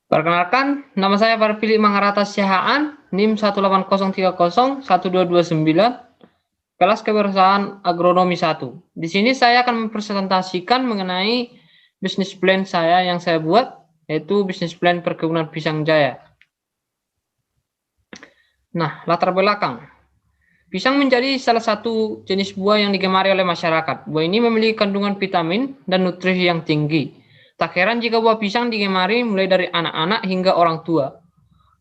Perkenalkan, nama saya Parpili Mangarata Siahaan, NIM 180301229, kelas Kewirausahaan Agronomi 1. Di sini saya akan mempresentasikan mengenai bisnis plan saya yang saya buat, yaitu bisnis plan perkebunan pisang jaya. Nah, latar belakang. Pisang menjadi salah satu jenis buah yang digemari oleh masyarakat. Buah ini memiliki kandungan vitamin dan nutrisi yang tinggi. Tak heran jika buah pisang digemari mulai dari anak-anak hingga orang tua.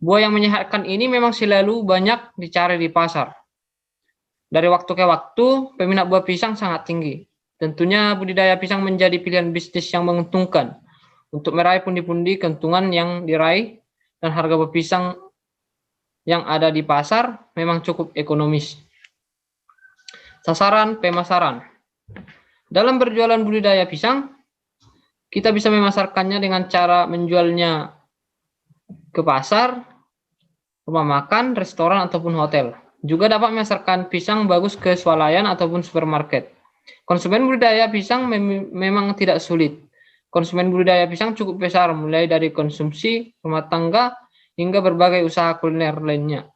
Buah yang menyehatkan ini memang selalu banyak dicari di pasar. Dari waktu ke waktu, peminat buah pisang sangat tinggi. Tentunya budidaya pisang menjadi pilihan bisnis yang menguntungkan untuk meraih pundi-pundi keuntungan yang diraih, dan harga buah pisang yang ada di pasar memang cukup ekonomis. Sasaran pemasaran. Dalam berjualan budidaya pisang, kita bisa memasarkannya dengan cara menjualnya ke pasar, rumah makan, restoran, ataupun hotel. Juga dapat memasarkan pisang bagus ke swalayan ataupun supermarket. Konsumen budidaya pisang memang tidak sulit. Konsumen budidaya pisang cukup besar, mulai dari konsumsi rumah tangga hingga berbagai usaha kuliner lainnya.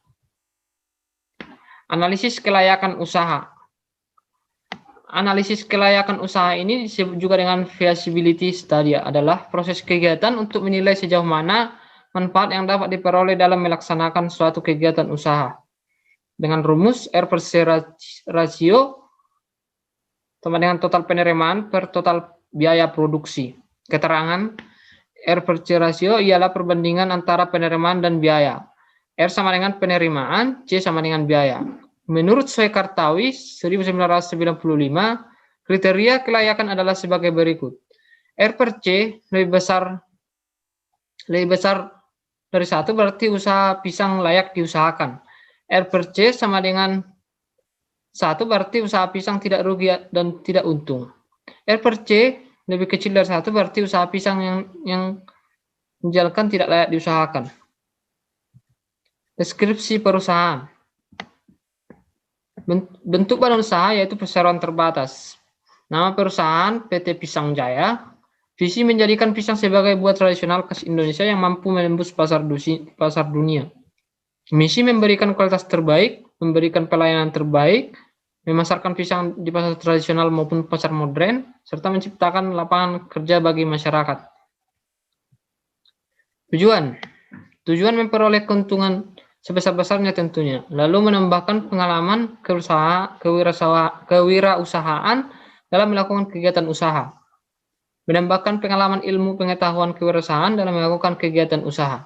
Analisis kelayakan usaha. Analisis kelayakan usaha ini disebut juga dengan feasibility study, adalah proses kegiatan untuk menilai sejauh mana manfaat yang dapat diperoleh dalam melaksanakan suatu kegiatan usaha. Dengan rumus R per C rasio sama dengan total penerimaan per total biaya produksi. Keterangan R per C rasio ialah perbandingan antara penerimaan dan biaya. R sama dengan penerimaan, C sama dengan biaya. Menurut Soekartawi 1995, kriteria kelayakan adalah sebagai berikut. R per C lebih besar dari 1 berarti usaha pisang layak diusahakan. R per C sama dengan 1 berarti usaha pisang tidak rugi dan tidak untung. R per C lebih kecil dari 1 berarti usaha pisang yang menjalankan tidak layak diusahakan. Deskripsi perusahaan. Bentuk badan usaha yaitu perseroan terbatas. Nama perusahaan PT Pisang Jaya. Visi menjadikan pisang sebagai buah tradisional khas Indonesia yang mampu menembus pasar dunia. Misi memberikan kualitas terbaik, memberikan pelayanan terbaik, memasarkan pisang di pasar tradisional maupun pasar modern, serta menciptakan lapangan kerja bagi masyarakat. Tujuan memperoleh keuntungan sebesar-besarnya tentunya, lalu menambahkan pengalaman kewirausahaan dalam melakukan kegiatan usaha, menambahkan pengalaman ilmu pengetahuan kewirausahaan dalam melakukan kegiatan usaha.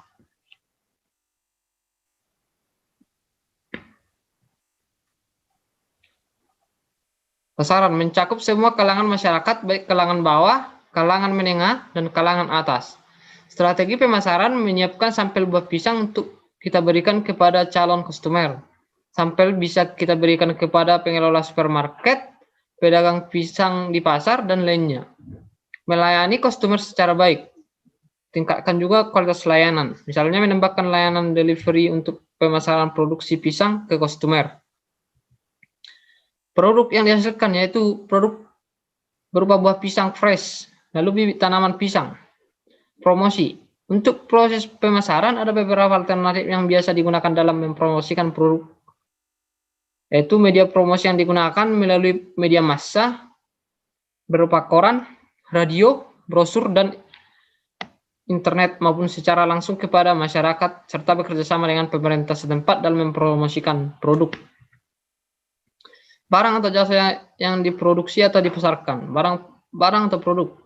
Sasaran mencakup semua kalangan masyarakat, baik kalangan bawah, kalangan menengah, dan kalangan atas. Strategi pemasaran menyiapkan sampel buah pisang untuk kita berikan kepada calon customer. Sampel bisa kita berikan kepada pengelola supermarket, pedagang pisang di pasar, dan lainnya. Melayani customer secara baik. Tingkatkan juga kualitas layanan. Misalnya menambahkan layanan delivery untuk pemasaran produksi pisang ke customer. Produk yang dihasilkan yaitu produk berupa buah pisang fresh, lalu bibit tanaman pisang. Promosi. Untuk proses pemasaran ada beberapa alternatif yang biasa digunakan dalam mempromosikan produk, yaitu media promosi yang digunakan melalui media massa berupa koran, radio, brosur, dan internet, maupun secara langsung kepada masyarakat, serta bekerjasama dengan pemerintah setempat dalam mempromosikan produk. Barang atau jasa yang diproduksi atau dipasarkan, barang atau produk.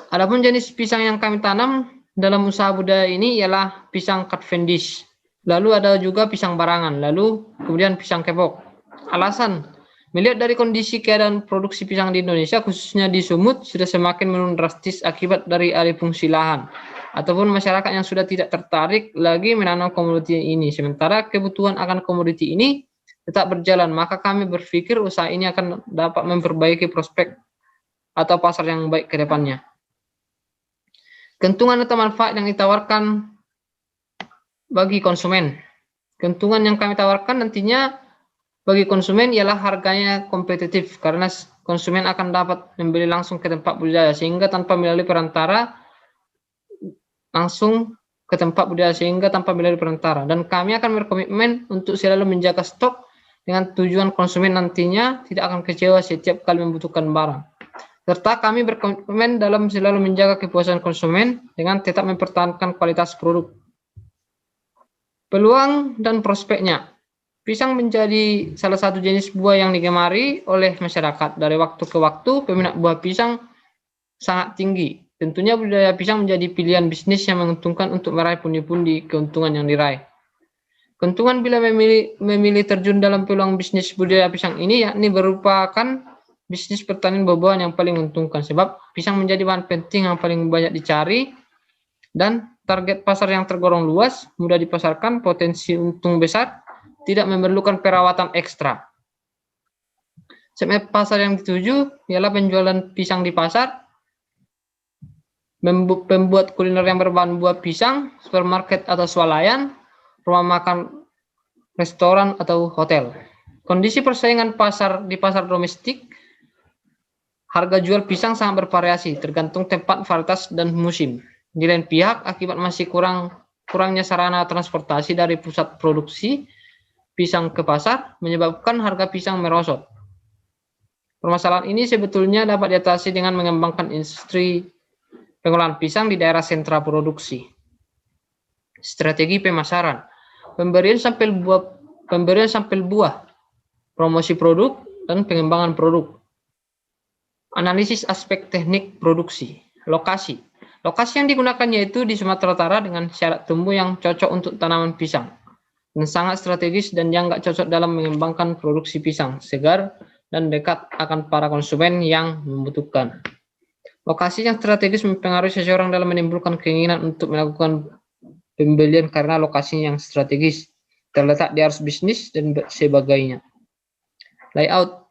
Adapun jenis pisang yang kami tanam dalam usaha budaya ini ialah pisang Cavendish. Lalu ada juga pisang barangan, lalu kemudian pisang kepok. Alasan, melihat dari kondisi keadaan produksi pisang di Indonesia, khususnya di Sumut, sudah semakin menurun drastis akibat dari alih fungsi lahan, ataupun masyarakat yang sudah tidak tertarik lagi menanam komoditi ini. Sementara kebutuhan akan komoditi ini tetap berjalan, maka kami berpikir usaha ini akan dapat memperbaiki prospek atau pasar yang baik ke depannya. Keuntungan atau manfaat yang ditawarkan bagi konsumen. Keuntungan yang kami tawarkan nantinya bagi konsumen ialah harganya kompetitif, karena konsumen akan dapat membeli langsung ke tempat budidaya, sehingga tanpa melalui perantara langsung ke tempat budidaya sehingga tanpa melalui perantara. Dan kami akan berkomitmen untuk selalu menjaga stok dengan tujuan konsumen nantinya tidak akan kecewa setiap kali membutuhkan barang. Serta kami berkomitmen dalam selalu menjaga kepuasan konsumen dengan tetap mempertahankan kualitas produk. Peluang dan prospeknya. Pisang menjadi salah satu jenis buah yang digemari oleh masyarakat. Dari waktu ke waktu, peminat buah pisang sangat tinggi. Tentunya budidaya pisang menjadi pilihan bisnis yang menguntungkan untuk meraih pundi-pundi keuntungan yang diraih. Keuntungan bila memilih terjun dalam peluang bisnis budidaya pisang ini yakni merupakan bisnis pertanian buah-buahan yang paling menguntungkan. Sebab pisang menjadi bahan penting yang paling banyak dicari dan target pasar yang tergolong luas, mudah dipasarkan, potensi untung besar, tidak memerlukan perawatan ekstra. Segmen pasar yang dituju ialah penjualan pisang di pasar, pembuat kuliner yang berbahan buah pisang, supermarket atau swalayan, rumah makan, restoran atau hotel. Kondisi persaingan pasar di pasar domestik, harga jual pisang sangat bervariasi, tergantung tempat, varietas, dan musim. Di lain pihak, akibat masih kurangnya sarana transportasi dari pusat produksi pisang ke pasar menyebabkan harga pisang merosot. Permasalahan ini sebetulnya dapat diatasi dengan mengembangkan industri pengolahan pisang di daerah sentra produksi. Strategi pemasaran, pemberian sampel buah, promosi produk, dan pengembangan produk. Analisis aspek teknik produksi, lokasi. Lokasi yang digunakan yaitu di Sumatera Utara dengan syarat tumbuh yang cocok untuk tanaman pisang. Dan sangat strategis dan yang cocok dalam mengembangkan produksi pisang segar dan dekat akan para konsumen yang membutuhkan. Lokasi yang strategis mempengaruhi seseorang dalam menimbulkan keinginan untuk melakukan pembelian karena lokasi yang strategis, terletak di arus bisnis dan sebagainya. Layout.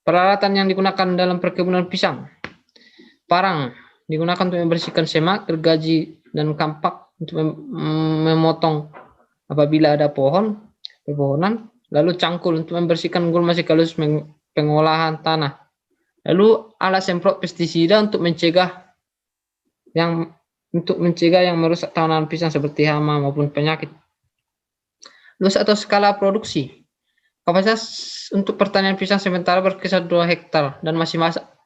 Peralatan yang digunakan dalam perkebunan pisang. Parang digunakan untuk membersihkan semak, gergaji, dan kampak untuk memotong apabila ada pepohonan, lalu cangkul untuk membersihkan gulma sekaligus pengolahan tanah. Lalu alat semprot pestisida untuk mencegah yang merusak tanaman pisang seperti hama maupun penyakit. Luas atau skala produksi. Kapasitas untuk pertanian pisang sementara berkisar 2 hektar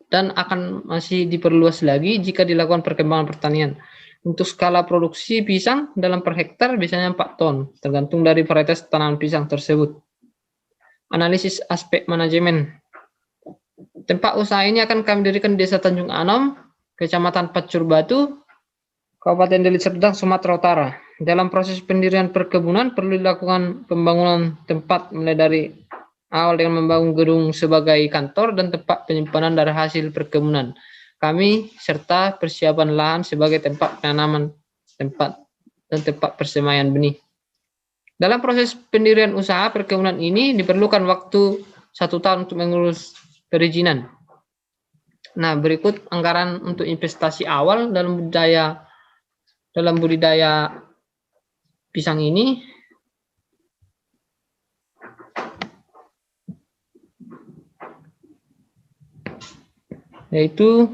dan akan masih diperluas lagi jika dilakukan perkembangan pertanian. Untuk skala produksi pisang dalam per hektar biasanya 4 ton, tergantung dari varietas tanaman pisang tersebut. Analisis aspek manajemen. Tempat usaha ini akan kami dirikan di Desa Tanjung Anom, Kecamatan Pacur Batu, Kabupaten Deli Serdang, Sumatera Utara. Dalam proses pendirian perkebunan perlu dilakukan pembangunan tempat mulai dari awal dengan membangun gedung sebagai kantor dan tempat penyimpanan dari hasil perkebunan kami serta persiapan lahan sebagai tempat penanaman dan tempat persemaian benih. Dalam proses pendirian usaha perkebunan ini diperlukan waktu 1 tahun untuk mengurus perizinan. Nah, berikut anggaran untuk investasi awal dalam budidaya pisang ini. Yaitu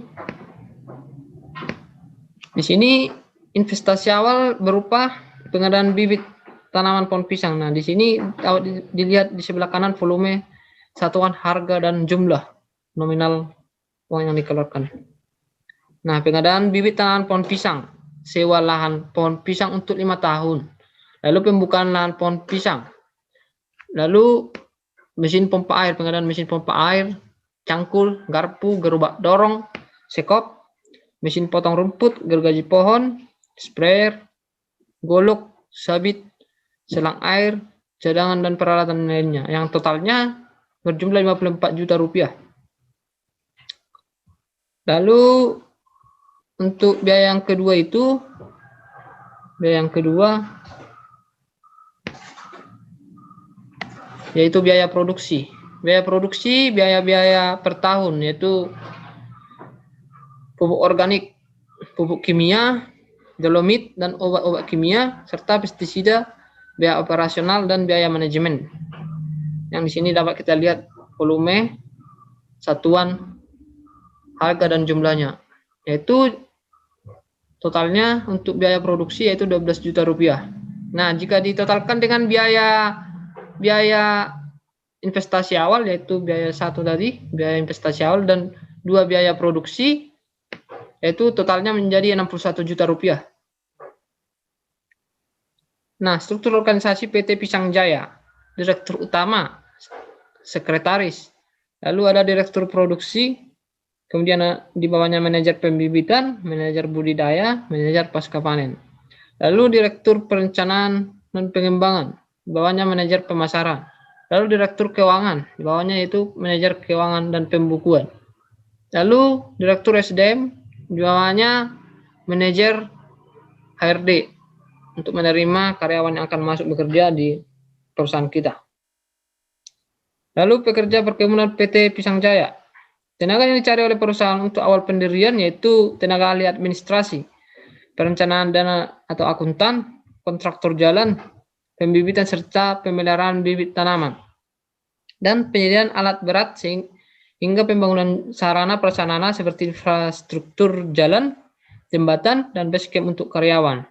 di sini investasi awal berupa pengadaan bibit tanaman pohon pisang. Nah, di sini dilihat di sebelah kanan volume, satuan harga dan jumlah nominal uang yang dikeluarkan. Nah, pengadaan bibit tanaman pohon pisang, sewa lahan pohon pisang untuk 5 tahun. Lalu pembukaan lahan pohon pisang. Lalu mesin pompa air, pengadaan mesin pompa air, cangkul, garpu, gerobak dorong, sekop, mesin potong rumput, gergaji pohon, sprayer, golok, sabit, selang air, cadangan dan peralatan lainnya yang totalnya berjumlah 54 juta rupiah. Lalu untuk biaya yang kedua yaitu biaya produksi. Biaya per tahun yaitu pupuk organik, pupuk kimia, dolomit dan obat-obat kimia serta pestisida, biaya operasional dan biaya manajemen. Yang di sini dapat kita lihat volume, satuan, harga dan jumlahnya. Yaitu Totalnya untuk biaya produksi yaitu 12 juta rupiah. Nah, jika ditotalkan dengan biaya investasi awal, yaitu biaya 1 tadi, biaya investasi awal, dan 2 biaya produksi, yaitu totalnya menjadi 61 juta rupiah. Nah, struktur organisasi PT Pisang Jaya. Direktur utama, sekretaris, lalu ada direktur produksi, kemudian di bawahnya manajer pembibitan, manajer budidaya, manajer pasca panen. Lalu direktur perencanaan dan pengembangan, di bawahnya manajer pemasaran. Lalu direktur keuangan, di bawahnya itu manajer keuangan dan pembukuan. Lalu direktur SDM, di bawahnya manajer HRD untuk menerima karyawan yang akan masuk bekerja di perusahaan kita. Lalu pekerja perkebunan PT Pisang Jaya. Tenaga yang dicari oleh perusahaan untuk awal pendirian yaitu tenaga ahli administrasi, perencanaan dana atau akuntan, kontraktor jalan, pembibitan serta pemeliharaan bibit tanaman, dan penyediaan alat berat hingga pembangunan sarana prasarana seperti infrastruktur jalan, jembatan, dan base camp untuk karyawan.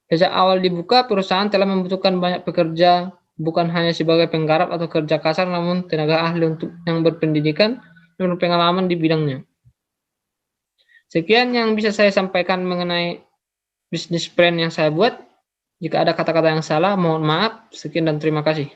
Sejak awal dibuka, perusahaan telah membutuhkan banyak pekerja, bukan hanya sebagai penggarap atau kerja kasar, namun tenaga ahli untuk yang berpendidikan dan berpengalaman di bidangnya. Sekian yang bisa saya sampaikan mengenai bisnis plan yang saya buat. Jika ada kata-kata yang salah, mohon maaf. Sekian dan terima kasih.